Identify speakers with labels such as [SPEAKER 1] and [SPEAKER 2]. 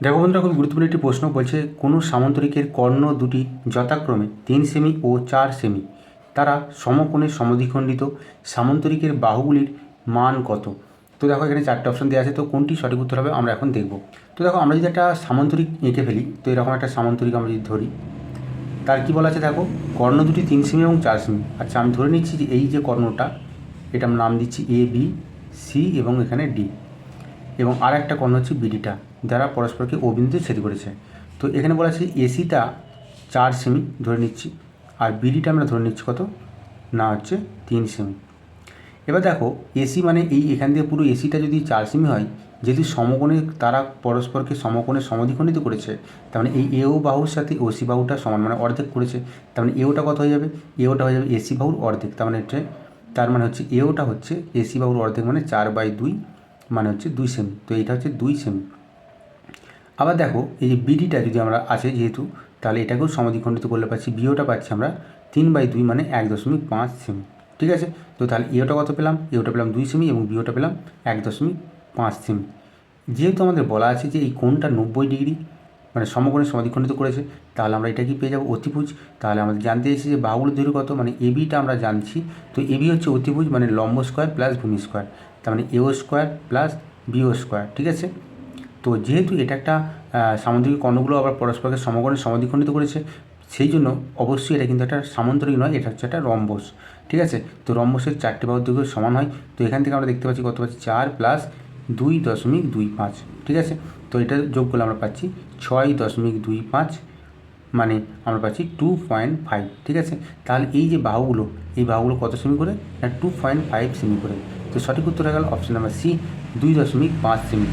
[SPEAKER 1] দেখো বন্ধুরা, খুব গুরুত্বপূর্ণ একটি প্রশ্ন বলছে, কোনো সামান্তরিকের কর্ণ দুটি যথাক্রমে 3 সেমি ও 4 সেমি তারা সমকোণে সমদ্বিখণ্ডিত সামান্তরিকের বাহুগুলির মান কত? তো দেখো এখানে 4টে অপশন দেওয়া আছে, তো কোনটি সঠিক উত্তর হবে আমরা এখন দেখব। তো দেখো আমরা যদি একটা সামান্তরিক এঁকে ফেলি, তো এরকম একটা সামান্তরিক আমরা যদি ধরি, তার কী বলা আছে দেখো, কর্ণ দুটি 3 সেমি এবং 4 সেমি। আচ্ছা, আমি ধরে নিচ্ছি যে এই যে কর্ণটা, এটা আমরা নাম দিচ্ছি এ বি সি এবং এখানে ডি, এবং আর একটা কর্ণ হচ্ছে বিডিটা, যারা পরস্পরকে ও বিন্দুতে ছেদ করেছে। তো এখানে বলা আছে এসিটা 4 সেমি ধরে নিচ্ছি, আর বিডিটা আমরা ধরে নিচ্ছি কত না, হচ্ছে 3 সেমি। এবার দেখো এসি মানে এই এখান থেকে পুরো এসিটা যদি 4 সেমি হয়, যেহেতু সমকোণে তারা পরস্পরকে সমকোণে সমদ্বিখণ্ডিত করেছে, তার মানে এই এও বাহুর সাথে ওসি বাহুটা সমান, মানে অর্ধেক করেছে। তার মানে এওটা কত হয়ে যাবে, এওটা হয়ে যাবে এসি বাহুর অর্ধেক। তার মানে হচ্ছে এওটা হচ্ছে এসি বাহুর অর্ধেক, মানে 4/2, মানে হচ্ছে 2 সেমি। তো এইটা হচ্ছে 2 সেমি। আবার দেখো এই যে বিডিটা যদি আমরা আছে যেহেতু, তাহলে এটাকেও সমদ্বিখণ্ডিত করলে পাচ্ছি, বিওটা পাচ্ছি আমরা 3/2, মানে 1.5 সেমি। ঠিক আছে, তো তাহলে এওটা কত পেলাম, এওটা পেলাম 2 সেমি এবং বিওটা পেলাম 1.5 সেমি। যেহেতু আমাদের বলা আছে যে এই কোণটা 90 ডিগ্রি, মানে সমকোণে সমদ্বিখণ্ডিত করেছে, তাহলে আমরা এটা কি পেয়ে যাবো, অতিভুজ। তাহলে আমাদের জানতে এসেছে যে বাহুগুলোর দৈর্ঘ্য কত, মানে এবিটা আমরা জানছি। তো এবি হচ্ছে অতিভুজ, মানে লম্ব স্কোয়ার প্লাস ভূমি স্কোয়ার, তার মানে এও স্কোয়ার প্লাস বিও স্কোয়ার। ঠিক আছে, তো যেহেতু এটা একটা সামুদ্রিক কর্ণগুলো আবার পরস্পরকে সমকোণে সমদ্বিখণ্ডিত করেছে, সেই জন্য অবশ্যই এটা কিন্তু একটা সামান্তরিক নয়, এটা হচ্ছে একটা রম্বস। ঠিক আছে, তো রম্বসের 4টে বাহুর দৈর্ঘ্য সমান হয়। তো এখান থেকে আমরা দেখতে পাচ্ছি কত পাচ্ছি, 4 + 2.25। ঠিক আছে, তো এটা যোগ করলে আমরা পাচ্ছি 6.25, মানে আমরা পাচ্ছি 2.5। ঠিক আছে, তাহলে এই যে বাহুগুলো, এই বাহুগুলো কত সেমি করে না, 2.5 সেমি করে। তো সঠিক উত্তর হয়ে গেল অপশন নাম্বার সি, 2.5 সেমি।